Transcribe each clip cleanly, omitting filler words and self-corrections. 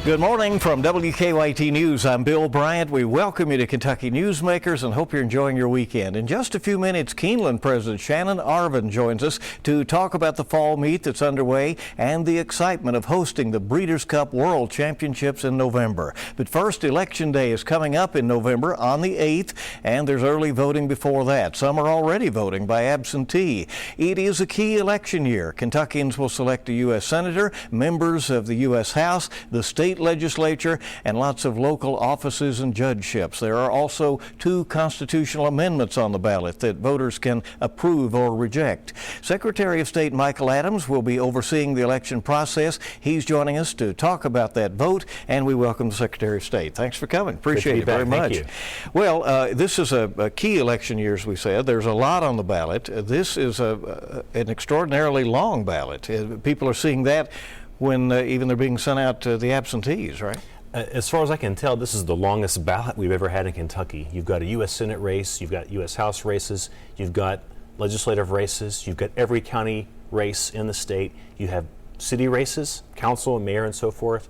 Good morning from WKYT News. I'm Bill Bryant. We welcome you to Kentucky Newsmakers and hope you're enjoying your weekend. In just a few minutes, Keeneland President Shannon Arvin joins us to talk about the fall meet that's underway and the excitement of hosting the Breeders' Cup World Championships in November. But first, Election Day is coming up in November on the 8th, and there's early voting before that. Some are already voting by absentee. It is a key election year. Kentuckians will select a U.S. Senator, members of the U.S. House, the state legislature, and lots of local offices and judgeships. There are also 2 constitutional amendments on the ballot that voters can approve or reject. Secretary of State Michael Adams will be overseeing the election process. He's joining us to talk about that vote, and we welcome the Secretary of State. Thanks for coming. Appreciate it very much. Thank you. Well, this is a key election year, as we said. There's a lot on the ballot. This is an extraordinarily long ballot. People are seeing that when even they're being sent out to the absentees, right? As far as I can tell, this is the longest ballot we've ever had in Kentucky. You've got a U.S. Senate race, you've got U.S. House races, you've got legislative races, you've got every county race in the state, you have city races, council and mayor and so forth,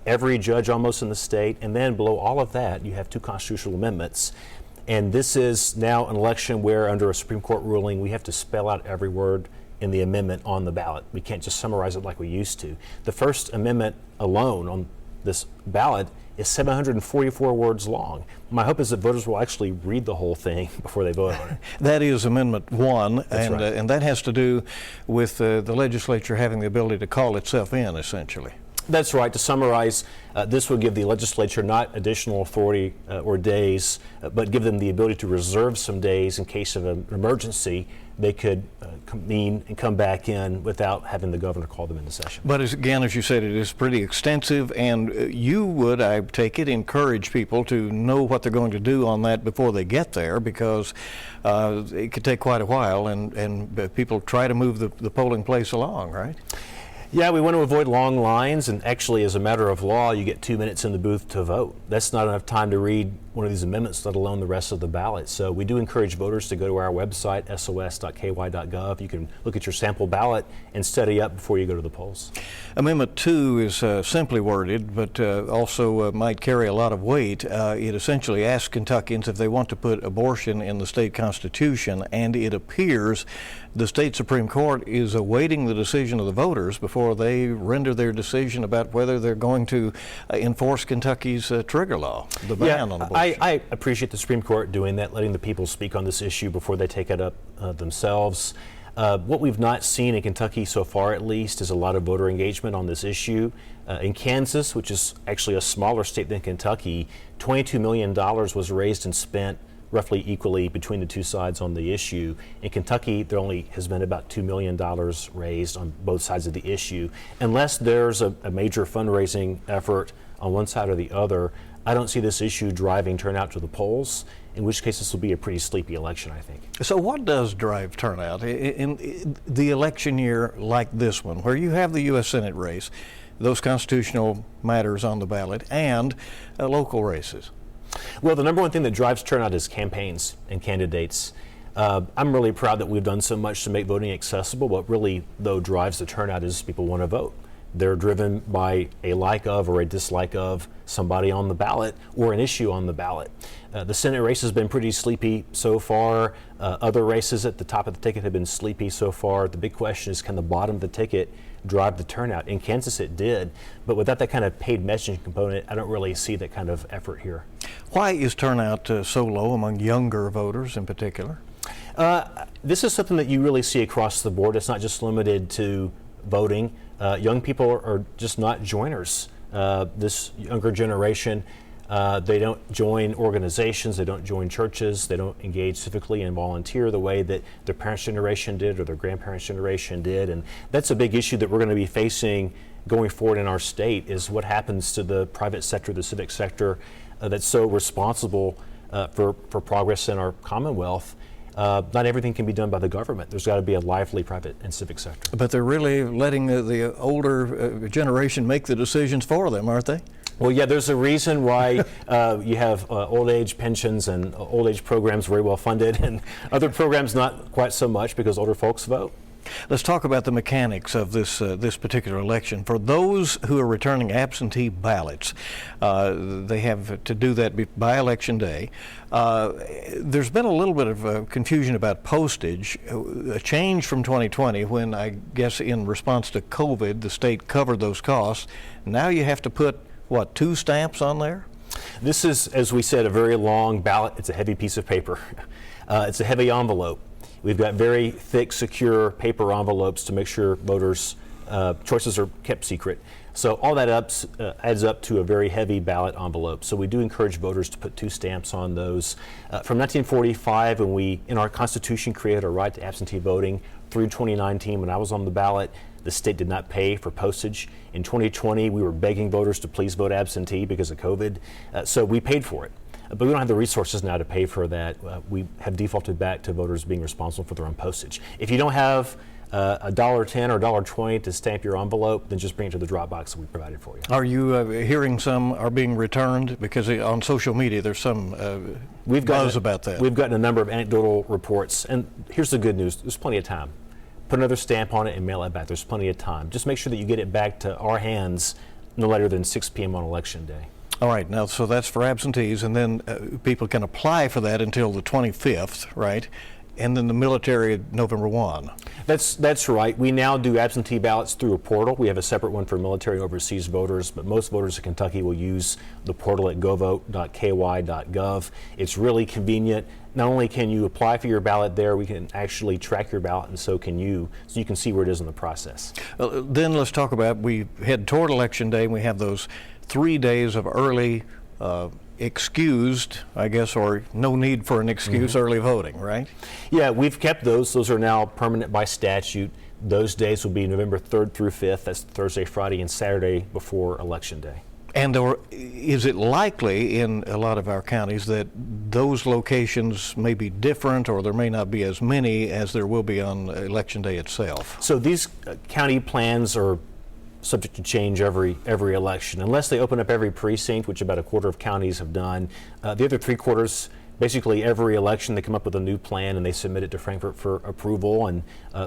every judge almost in the state, and then below all of that, you have 2 constitutional amendments. And this is now an election where, under a Supreme Court ruling, we have to spell out every word in the amendment on the ballot. We can't just summarize it like we used to. The First Amendment alone on this ballot is 744 words long. My hope is that voters will actually read the whole thing before they vote on it. That is Amendment 1, That's and, right. And that has to do with the legislature having the ability to call itself in, essentially. That's right. To summarize, this would give the legislature not additional authority or days, but give them the ability to reserve some days in case of an emergency. They could convene and come back in without having the governor call them into session. But again, as you said, it is pretty extensive, and you would, I take it, encourage people to know what they're going to do on that before they get there, because it could take quite a while, and people try to move the polling place along, right? Yeah, we want to avoid long lines, and actually, as a matter of law, you get 2 minutes in the booth to vote. That's not enough time to read one of these amendments, let alone the rest of the ballot. So we do encourage voters to go to our website, sos.ky.gov. You can look at your sample ballot and study up before you go to the polls. Amendment 2 is simply worded, but also might carry a lot of weight. It essentially asks Kentuckians if they want to put abortion in the state constitution, and it appears the state Supreme Court is awaiting the decision of the voters before they render their decision about whether they're going to enforce Kentucky's trigger law, the ban on abortion. I appreciate the Supreme Court doing that, letting the people speak on this issue before they take it up themselves. What we've not seen in Kentucky so far, at least, is a lot of voter engagement on this issue. In Kansas, which is actually a smaller state than Kentucky, $22 million was raised and spent roughly equally between the 2 sides on the issue. In Kentucky, there only has been about $2 million raised on both sides of the issue. Unless there's a major fundraising effort on one side or the other, I don't see this issue driving turnout to the polls, in which case this will be a pretty sleepy election, I think. So what does drive turnout in the election year like this one, where you have the U.S. Senate race, those constitutional matters on the ballot, and local races? Well, the number one thing that drives turnout is campaigns and candidates. I'm really proud that we've done so much to make voting accessible. What really, though, drives the turnout is people want to vote. They're driven by a like of or a dislike of somebody on the ballot or an issue on the ballot. The Senate race has been pretty sleepy so far. Other races at the top of the ticket have been sleepy so far. The big question is, can the bottom of the ticket drive the turnout? In Kansas it did, but without that kind of paid messaging component, I don't really see that kind of effort here. Why is turnout so low among younger voters in particular? This is something that you really see across the board. It's not just limited to voting. Young people are just not joiners. This younger generation, they don't join organizations, they don't join churches, they don't engage civically and volunteer the way that their parents' generation did or their grandparents' generation did. And that's a big issue that we're going to be facing going forward in our state, is what happens to the private sector, the civic sector, that's so responsible for progress in our Commonwealth. Not everything can be done by the government. There's got to be a lively private and civic sector. But they're really letting the older generation make the decisions for them, aren't they? Well, yeah, there's a reason why you have old age pensions and old age programs very well funded, and other programs not quite so much, because older folks vote. Let's talk about the mechanics of this particular election. For those who are returning absentee ballots, they have to do that by Election Day. There's been a little bit of confusion about postage, a change from 2020 when, I guess in response to COVID, the state covered those costs. Now you have to put, what, 2 stamps on there? This is, as we said, a very long ballot. It's a heavy piece of paper. It's a heavy envelope. We've got very thick, secure paper envelopes to make sure voters' choices are kept secret. So all that adds up to a very heavy ballot envelope. So we do encourage voters to put 2 stamps on those. From 1945, when we, in our Constitution, created a right to absentee voting, through 2019, when I was on the ballot, the state did not pay for postage. In 2020, we were begging voters to please vote absentee because of COVID. So we paid for it. But we don't have the resources now to pay for that. We have defaulted back to voters being responsible for their own postage. If you don't have $1.10 or $1.20 to stamp your envelope, then just bring it to the drop box that we provided for you. Are you hearing some are being returned? Because on social media there's some buzz about that. We've gotten a number of anecdotal reports, and here's the good news. There's plenty of time. Put another stamp on it and mail it back. There's plenty of time. Just make sure that you get it back to our hands no later than 6 p.m. on Election Day. All right, now so that's for absentees, and then people can apply for that until the 25th, right? And then the military November 1. That's right. We now do absentee ballots through a portal. We have a separate one for military overseas voters, but most voters in Kentucky will use the portal at govote.ky.gov. It's really convenient. Not only can you apply for your ballot there, we can actually track your ballot, and so can you, so you can see where it is in the process. Then let's talk about, we head toward Election Day, and we have those 3 days of early excused, I guess, or no need for an excuse, early voting, right? Yeah, we've kept those. Those are now permanent by statute. Those days will be November 3rd through 5th. That's Thursday, Friday, and Saturday before Election Day. And is it likely in a lot of our counties that those locations may be different, or there may not be as many as there will be on Election Day itself? So these county plans are subject to change every election, unless they open up every precinct, which about a quarter of counties have done. The other 3 quarters, basically every election, they come up with a new plan and they submit it to Frankfurt for approval, and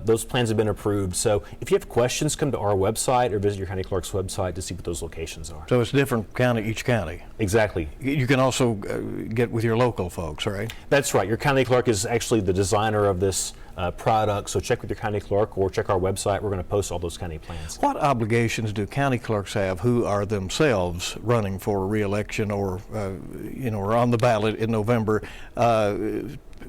those plans have been approved. So if you have questions, come to our website or visit your county clerk's website to see what those locations are. So it's different county, each county? Exactly. You can also get with your local folks, right? That's right. Your county clerk is actually the designer of this product, so check with your county clerk or check our website. We're going to post all those county plans. What obligations do county clerks have who are themselves running for re-election or are on the ballot in November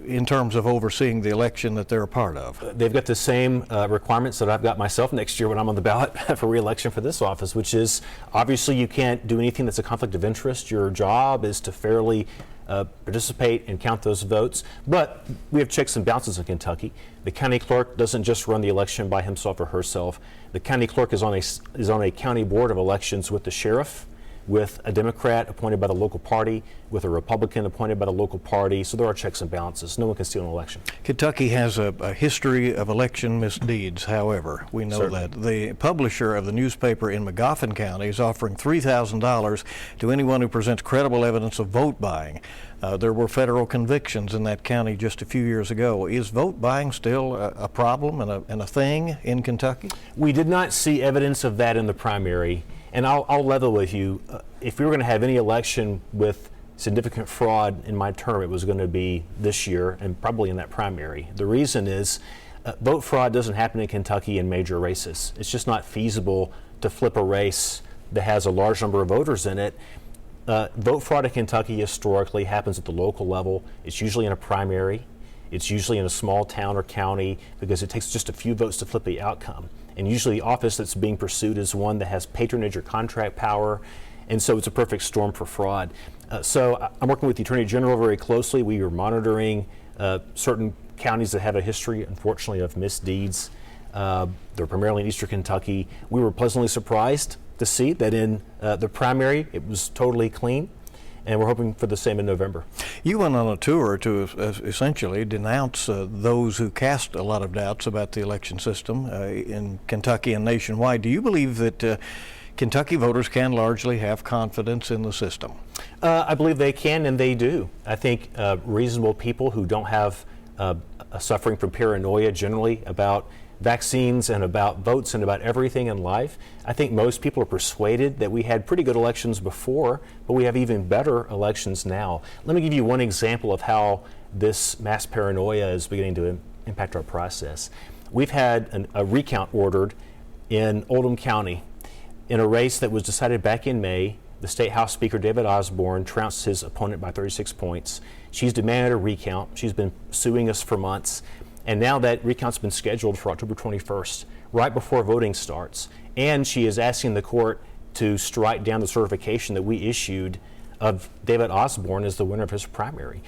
in terms of overseeing the election that they're a part of? They've got the same requirements that I've got myself next year when I'm on the ballot for re-election for this office, which is obviously you can't do anything that's a conflict of interest. Your job is to fairly participate and count those votes, but we have checks and balances in Kentucky. The county clerk doesn't just run the election by himself or herself. The county clerk is on a county board of elections with the sheriff, with a Democrat appointed by the local party, with a Republican appointed by the local party. So there are checks and balances. No one can steal an election. Kentucky has a history of election misdeeds, however. We know that. The publisher of the newspaper in Magoffin County is offering $3,000 to anyone who presents credible evidence of vote buying. There were federal convictions in that county just a few years ago. Is vote buying still a problem and a thing in Kentucky? We did not see evidence of that in the primary. And I'll level with you. If we were going to have any election with significant fraud in my term, it was going to be this year and probably in that primary. The reason is vote fraud doesn't happen in Kentucky in major races. It's just not feasible to flip a race that has a large number of voters in it. Vote fraud in Kentucky historically happens at the local level. It's usually in a primary. It's usually in a small town or county because it takes just a few votes to flip the outcome. And usually the office that's being pursued is one that has patronage or contract power, and so it's a perfect storm for fraud. So I'm working with the Attorney General very closely. We are monitoring certain counties that have a history, unfortunately, of misdeeds. They're primarily in eastern Kentucky. We were pleasantly surprised to see that in the primary it was totally clean, and we're hoping for the same in November. You went on a tour to essentially denounce those who cast a lot of doubts about the election system in Kentucky and nationwide. Do you believe that Kentucky voters can largely have confidence in the system? I believe they can, and they do. I think reasonable people who don't have suffering from paranoia generally about vaccines and about votes and about everything in life. I think most people are persuaded that we had pretty good elections before, but we have even better elections now. Let me give you one example of how this mass paranoia is beginning to impact our process. We've had a recount ordered in Oldham County in a race that was decided back in May. The State House Speaker, David Osborne, trounced his opponent by 36 points. She's demanded a recount. She's been suing us for months. And now that recount's been scheduled for October 21st, right before voting starts. And she is asking the court to strike down the certification that we issued of David Osborne as the winner of his primary.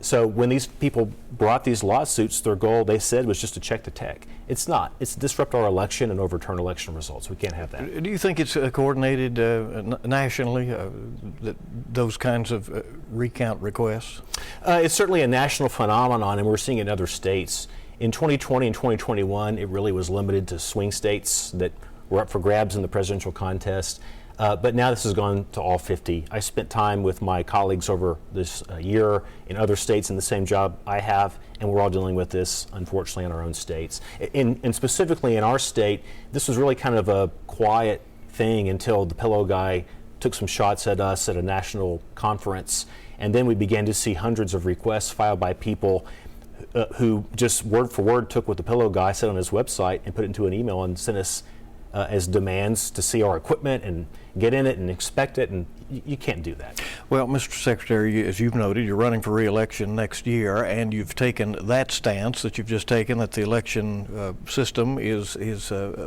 So when these people brought these lawsuits, their goal, they said, was just to check the tech. It's not. It's to disrupt our election and overturn election results. We can't have that. Do you think it's coordinated nationally, those kinds of recount requests? It's certainly a national phenomenon, and we're seeing it in other states. In 2020 and 2021, it really was limited to swing states that were up for grabs in the presidential contest. But now this has gone to all 50. I spent time with my colleagues over this year in other states in the same job I have, and we're all dealing with this, unfortunately, in our own states. And specifically in our state, this was really kind of a quiet thing until the pillow guy took some shots at us at a national conference, and then we began to see hundreds of requests filed by people who just word for word took what the pillow guy said on his website and put it into an email and sent us as demands to see our equipment and get in it and inspect it, and you can't do that. Well, Mr. Secretary, as you've noted, you're running for re-election next year, and you've taken that stance that you've just taken, that the election system is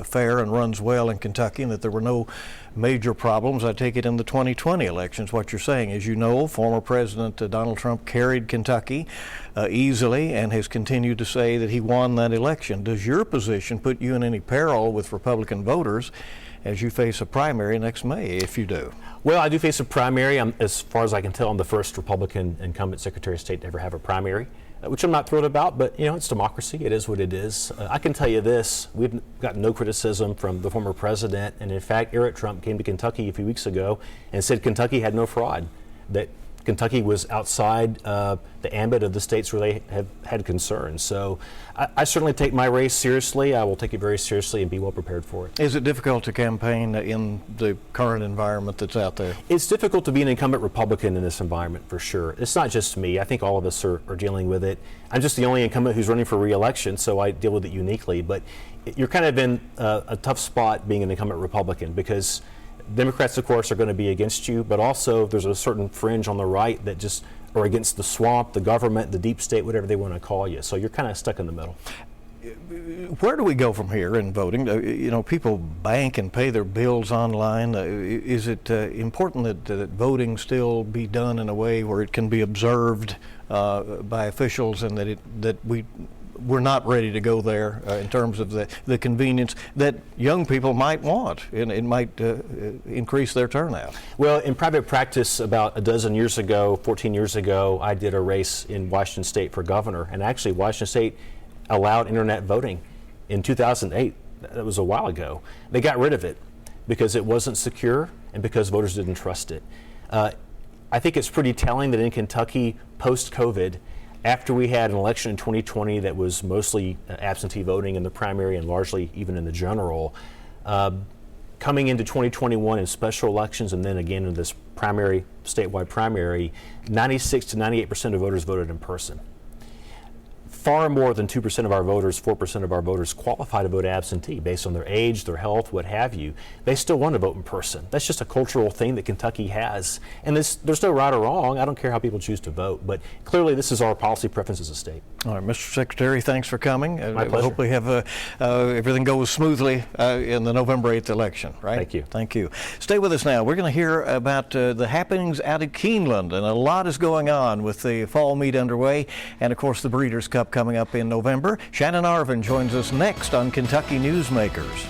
fair and runs well in Kentucky, and that there were no major problems. I take it in the 2020 elections. What you're saying is, you know, former President Donald Trump carried Kentucky easily and has continued to say that he won that election. Does your position put you in any peril with Republican voters as you face a primary next May, if you do? Well, I do face a primary. As far as I can tell, I'm the first Republican incumbent Secretary of State to ever have a primary, which I'm not thrilled about, but, you know, it's democracy. It is what it is. I can tell you this, we've gotten no criticism from the former president, and in fact, Eric Trump came to Kentucky a few weeks ago and said Kentucky had no fraud, that Kentucky was outside the ambit of the states where they have had concerns. So I certainly take my race seriously. I will take it very seriously and be well prepared for it. Is it difficult to campaign in the current environment that's out there? It's difficult to be an incumbent Republican in this environment, for sure. It's not just me. I think all of us are dealing with it. I'm just the only incumbent who's running for re-election, so I deal with it uniquely. But you're kind of in a tough spot being an incumbent Republican, because Democrats, of course, are going to be against you, but also there's a certain fringe on the right that just are against the swamp, the government, the deep state, whatever they want to call you. So you're kind of stuck in the middle. Where do we go from here in voting? You know, people bank and pay their bills online. Is it important that voting still be done in a way where it can be observed by officials, and that we're not ready to go there in terms of the convenience that young people might want, and it might increase their turnout? Well, in private practice about 14 years ago, I did a race in Washington State for governor, and actually Washington State allowed internet voting in 2008. That was a while ago. They got rid of it because it wasn't secure and because voters didn't trust it. I think it's pretty telling that in Kentucky, post-COVID, after we had an election in 2020 that was mostly absentee voting in the primary and largely even in the general, coming into 2021 in special elections and then again in this primary, statewide primary, 96 to 98% of voters voted in person. Far more than 2% of our voters, 4% of our voters qualify to vote absentee based on their age, their health, what have you. They still want to vote in person. That's just a cultural thing that Kentucky has. And there's no right or wrong. I don't care how people choose to vote. But clearly this is our policy preference as a state. All right, Mr. Secretary, thanks for coming. My pleasure. I hope we have everything goes smoothly in the November 8th election, right? Thank you. Thank you. Stay with us now. We're going to hear about the happenings out at Keeneland, and a lot is going on with the fall meet underway, and of course the Breeders' Cup coming up in November. Shannon Arvin joins us next on Kentucky Newsmakers.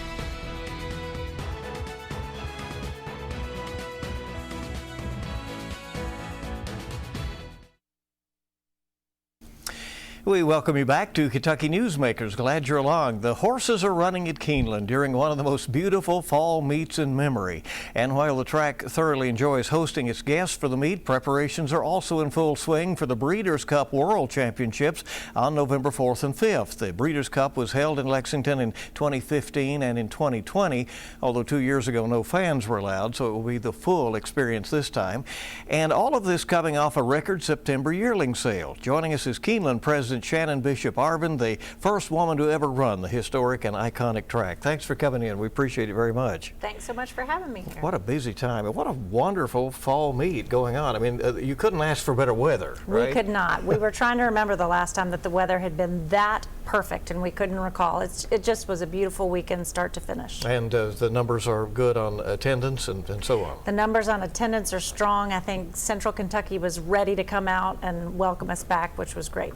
We welcome you back to Kentucky Newsmakers. Glad you're along. The horses are running at Keeneland during one of the most beautiful fall meets in memory. And while the track thoroughly enjoys hosting its guests for the meet, preparations are also in full swing for the Breeders' Cup World Championships on November 4th and 5th. The Breeders' Cup was held in Lexington in 2015 and in 2020, although 2 years ago no fans were allowed, so it will be the full experience this time. And all of this coming off a record September yearling sale. Joining us is Keeneland President Shannon Arvin, the first woman to ever run the historic and iconic track. Thanks for coming in. We appreciate it very much. Thanks so much for having me here. What a busy time and what a wonderful fall meet going on. I mean, you couldn't ask for better weather, right? We could not. We were trying to remember the last time that the weather had been that perfect, and we couldn't recall. It just was a beautiful weekend start to finish. And the numbers are good on attendance and so on. The numbers on attendance are strong. I think Central Kentucky was ready to come out and welcome us back, which was great.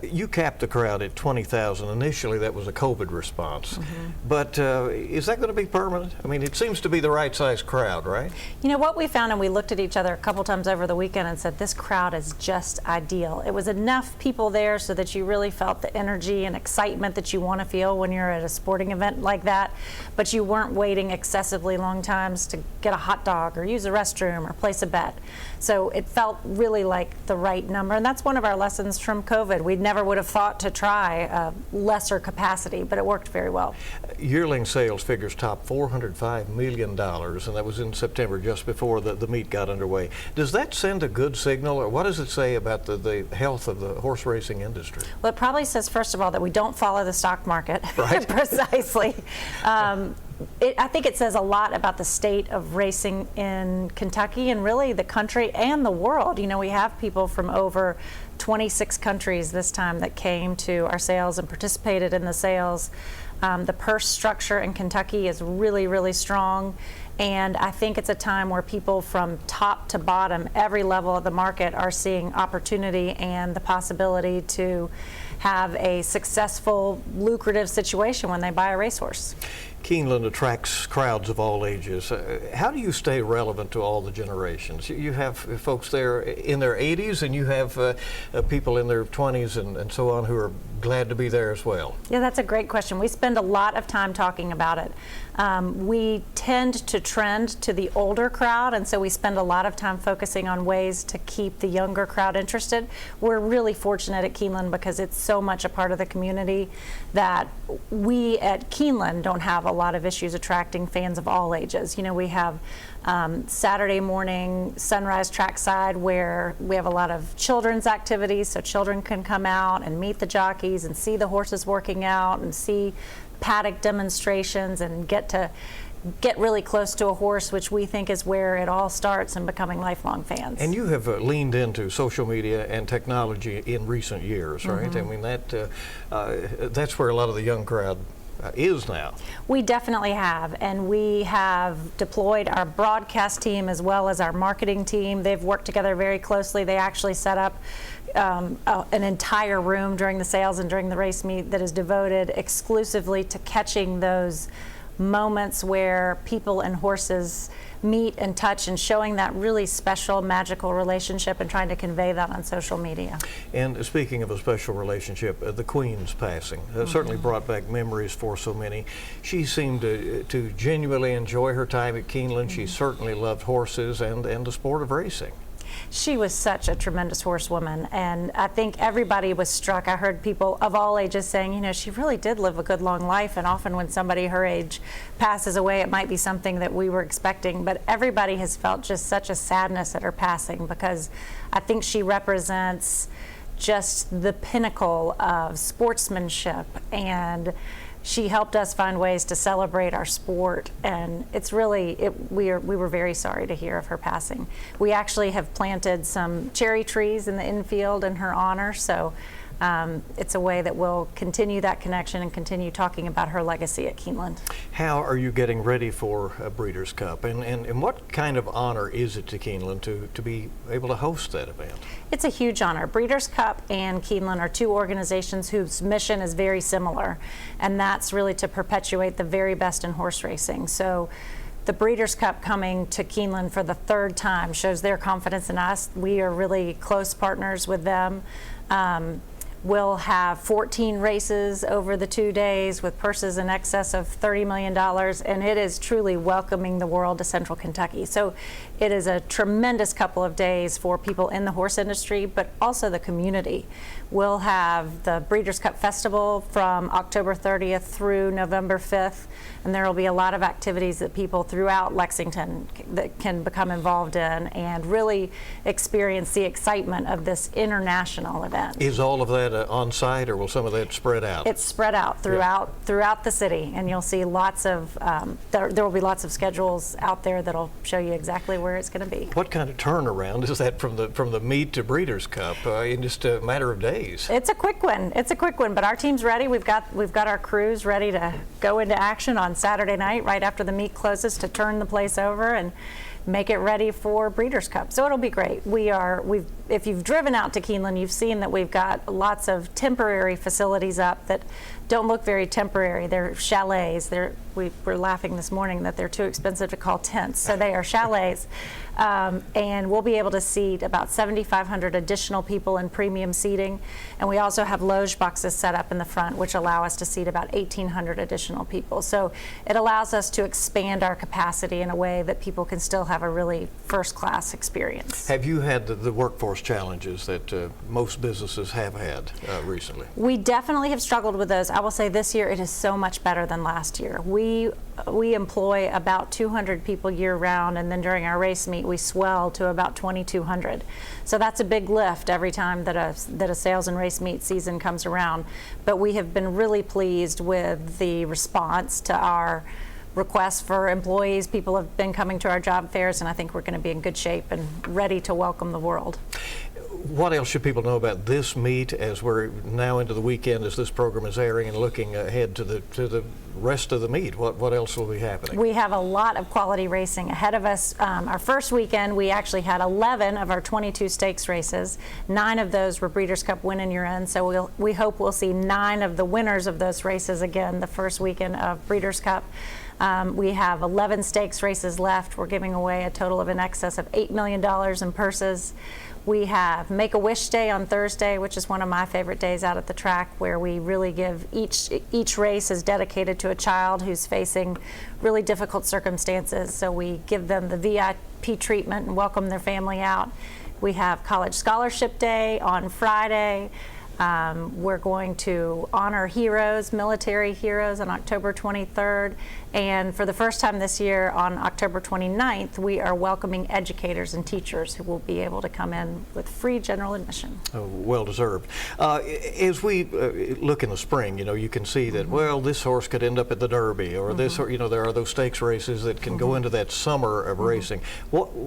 You capped the crowd at 20,000. Initially, that was a COVID response. But is that going to be permanent? I mean, it seems to be the right size crowd, right? You know what we found, and we looked at each other a couple times over the weekend and said, this crowd is just ideal. It was enough people there so that you really felt the energy and excitement that you want to feel when you're at a sporting event like that, but you weren't waiting excessively long times to get a hot dog or use a restroom or place a bet. So it felt really like the right number, and that's one of our lessons from COVID. We never would have thought to try a lesser capacity, but it worked very well. Yearling sales figures topped $405 million, and that was in September, just before the meet got underway. Does that send a good signal, or what does it say about the health of the horse racing industry? Well, it probably says, first of all, that we don't follow the stock market. Right. Precisely. I think it says a lot about the state of racing in Kentucky and really the country and the world. You know, we have people from over 26 countries this time that came to our sales and participated in the sales. The purse structure in Kentucky is really, really strong. And I think it's a time where people from top to bottom, every level of the market, are seeing opportunity and the possibility to have a successful, lucrative situation when they buy a racehorse. Keeneland attracts crowds of all ages. How do you stay relevant to all the generations? You have folks there in their 80s, and you have people in their 20s and so on who are glad to be there as well. Yeah, that's a great question. We spend a lot of time talking about it. We tend to trend to the older crowd, and so we spend a lot of time focusing on ways to keep the younger crowd interested. We're really fortunate at Keeneland because it's so much a part of the community that we at Keeneland don't have a lot of issues attracting fans of all ages. You know, we have Saturday morning sunrise trackside where we have a lot of children's activities, so children can come out and meet the jockeys and see the horses working out and see paddock demonstrations and get really close to a horse, which we think is where it all starts in becoming lifelong fans. And you have leaned into social media and technology in recent years, right? I mean, that's where a lot of the young crowd is now. We definitely have, and we have deployed our broadcast team as well as our marketing team. They've worked together very closely. They actually set up an entire room during the sales and during the race meet that is devoted exclusively to catching those moments where people and horses meet and touch, and showing that really special, magical relationship and trying to convey that on social media. And speaking of a special relationship, the Queen's passing certainly brought back memories for so many. She seemed to genuinely enjoy her time at Keeneland. She certainly loved horses and the sport of racing. She was such a tremendous horsewoman, and I think everybody was struck. I heard people of all ages saying, you know, she really did live a good long life, and often when somebody her age passes away, it might be something that we were expecting, but everybody has felt just such a sadness at her passing, because I think she represents just the pinnacle of sportsmanship, and she helped us find ways to celebrate our sport, and it's really, we were very sorry to hear of her passing. We actually have planted some cherry trees in the infield in her honor, so it's a way that we'll continue that connection and continue talking about her legacy at Keeneland. How are you getting ready for a Breeders' Cup, and what kind of honor is it to Keeneland to be able to host that event? It's a huge honor. Breeders' Cup and Keeneland are two organizations whose mission is very similar, and that's really to perpetuate the very best in horse racing. So the Breeders' Cup coming to Keeneland for the third time shows their confidence in us. We are really close partners with them. We'll have 14 races over the 2 days with purses in excess of $30 million, and it is truly welcoming the world to Central Kentucky. So it is a tremendous couple of days for people in the horse industry, but also the community. We'll have the Breeders' Cup Festival from October 30th through November 5th, and there will be a lot of activities that people throughout Lexington that can become involved in and really experience the excitement of this international event. Is all of that on site, or will some of that spread out? It's spread out throughout the city, and you'll see lots of there will be lots of schedules out there that'll show you exactly where it's going to be. What kind of turnaround is that from the meet to Breeders' Cup in just a matter of days? It's a quick one. It's a quick one, but our team's ready. We've got our crews ready to go into action on Saturday night right after the meet closes to turn the place over and make it ready for Breeders' Cup. So it'll be great. If you've driven out to Keeneland, you've seen that we've got lots of temporary facilities up that don't look very temporary. They're chalets. We were laughing this morning that they're too expensive to call tents. So they are chalets. And we'll be able to seat about 7,500 additional people in premium seating. And we also have loge boxes set up in the front, which allow us to seat about 1,800 additional people. So it allows us to expand our capacity in a way that people can still have a really first-class experience. Have you had the workforce challenges that most businesses have had recently? We definitely have struggled with those. I will say this year it is so much better than last year. We employ about 200 people year-round, and then during our race meet we swell to about 2,200. So that's a big lift every time that a sales and race meet season comes around. But we have been really pleased with the response to our requests for employees. People have been coming to our job fairs, and I think we're going to be in good shape and ready to welcome the world. What else should people know about this meet as we're now into the weekend, as this program is airing, and looking ahead to the rest of the meet? What else will be happening? We have a lot of quality racing ahead of us. Our first weekend, we actually had 11 of our 22 stakes races. 9 of those were Breeders' Cup win and you're in. So we hope we'll see 9 of the winners of those races again the first weekend of Breeders' Cup. We have 11 stakes races left. We're giving away a total of in excess of $8 million in purses. We have Make-A-Wish Day on Thursday, which is one of my favorite days out at the track, where we really give each race is dedicated to a child who's facing really difficult circumstances. So we give them the VIP treatment and welcome their family out. We have College Scholarship Day on Friday. We're going to honor heroes, military heroes, on October 23rd. And for the first time this year, on October 29th, we are welcoming educators and teachers who will be able to come in with free general admission. Oh, well deserved. As we look in the spring, you can see that, well, this horse could end up at the Derby, or this, or, there are those stakes races that can go into that summer of racing.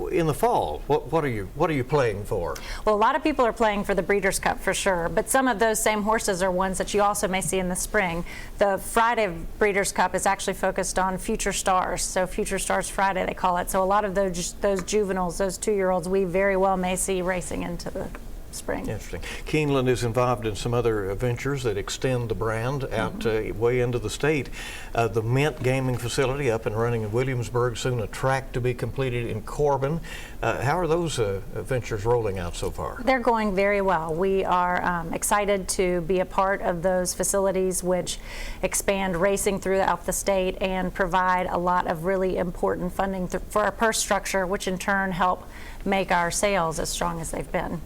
In the fall, what are you playing for? Well, a lot of people are playing for the Breeders' Cup for sure, but some of those same horses are ones that you also may see in the spring. The Friday Breeders' Cup is actually focused on Future Stars, so Future Stars Friday they call it. So a lot of those juveniles, those 2-year-olds, we very well may see racing into the spring. Interesting. Keeneland is involved in some other ventures that extend the brand out way into the state. The Mint Gaming Facility up and running in Williamsburg, soon a track to be completed in Corbin. How are those ventures rolling out so far? They're going very well. We are excited to be a part of those facilities which expand racing throughout the state and provide a lot of really important funding for our purse structure, which in turn help make our sales as strong as they've been.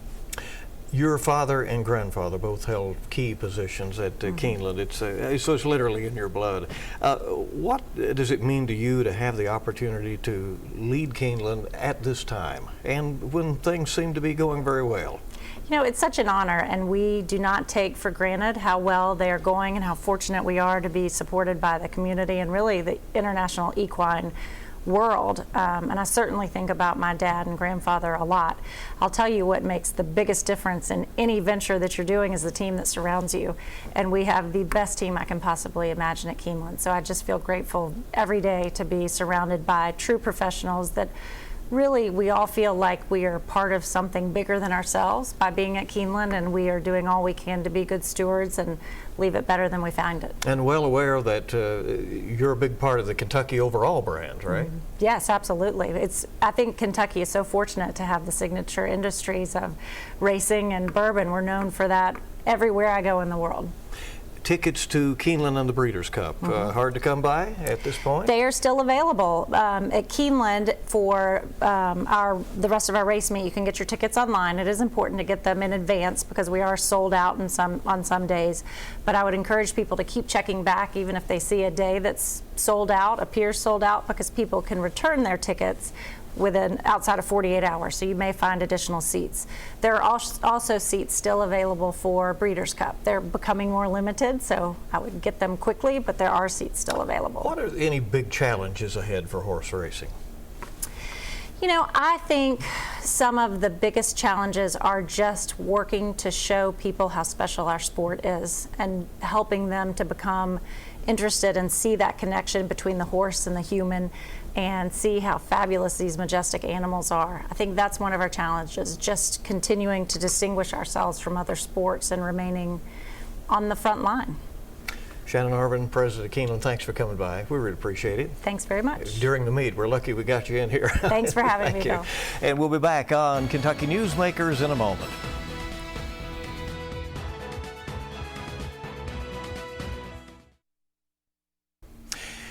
Your father and grandfather both held key positions at Keeneland. So it's literally in your blood. What does it mean to you to have the opportunity to lead Keeneland at this time, and when things seem to be going very well? It's such an honor, and we do not take for granted how well they are going and how fortunate we are to be supported by the community and really the international equine world. And I certainly think about my dad and grandfather a lot. I'll tell you what makes the biggest difference in any venture that you're doing is the team that surrounds you. And we have the best team I can possibly imagine at Keeneland. So I just feel grateful every day to be surrounded by true professionals that really, we all feel like we are part of something bigger than ourselves by being at Keeneland, and we are doing all we can to be good stewards and leave it better than we found it. And well aware that you're a big part of the Kentucky overall brand, right? Yes, absolutely. I think Kentucky is so fortunate to have the signature industries of racing and bourbon. We're known for that everywhere I go in the world. Tickets to Keeneland and the Breeders' Cup, hard to come by at this point? They are still available at Keeneland for the rest of our race meet. You can get your tickets online. It is important to get them in advance because we are sold out on some days. But I would encourage people to keep checking back, even if they see a day that's sold out, appears sold out, because people can return their tickets outside of 48 hours, so you may find additional seats. There are also seats still available for Breeders' Cup. They're becoming more limited, so I would get them quickly, but there are seats still available. What are any big challenges ahead for horse racing? You know, I think some of the biggest challenges are just working to show people how special our sport is and helping them to become interested and see that connection between the horse and the human and see how fabulous these majestic animals are. I think that's one of our challenges, just continuing to distinguish ourselves from other sports and remaining on the front line. Shannon Arvin, President of Keeneland, thanks for coming by. We really appreciate it. Thanks very much. During the meet, we're lucky we got you in here. Thanks for having me, Thank you. Bill. And we'll be back on Kentucky Newsmakers in a moment.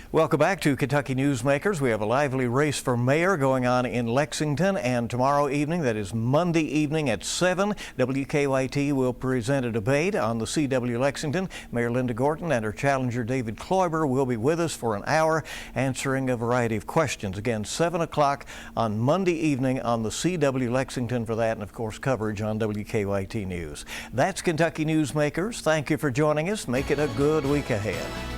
Welcome back to Kentucky Newsmakers. We have a lively race for mayor going on in Lexington, and tomorrow evening, that is Monday evening at 7, WKYT will present a debate on the CW Lexington. Mayor Linda Gorton and her challenger David Kloiber will be with us for an hour answering a variety of questions. Again, 7 o'clock on Monday evening on the CW Lexington for that, and of course coverage on WKYT News. That's Kentucky Newsmakers. Thank you for joining us. Make it a good week ahead.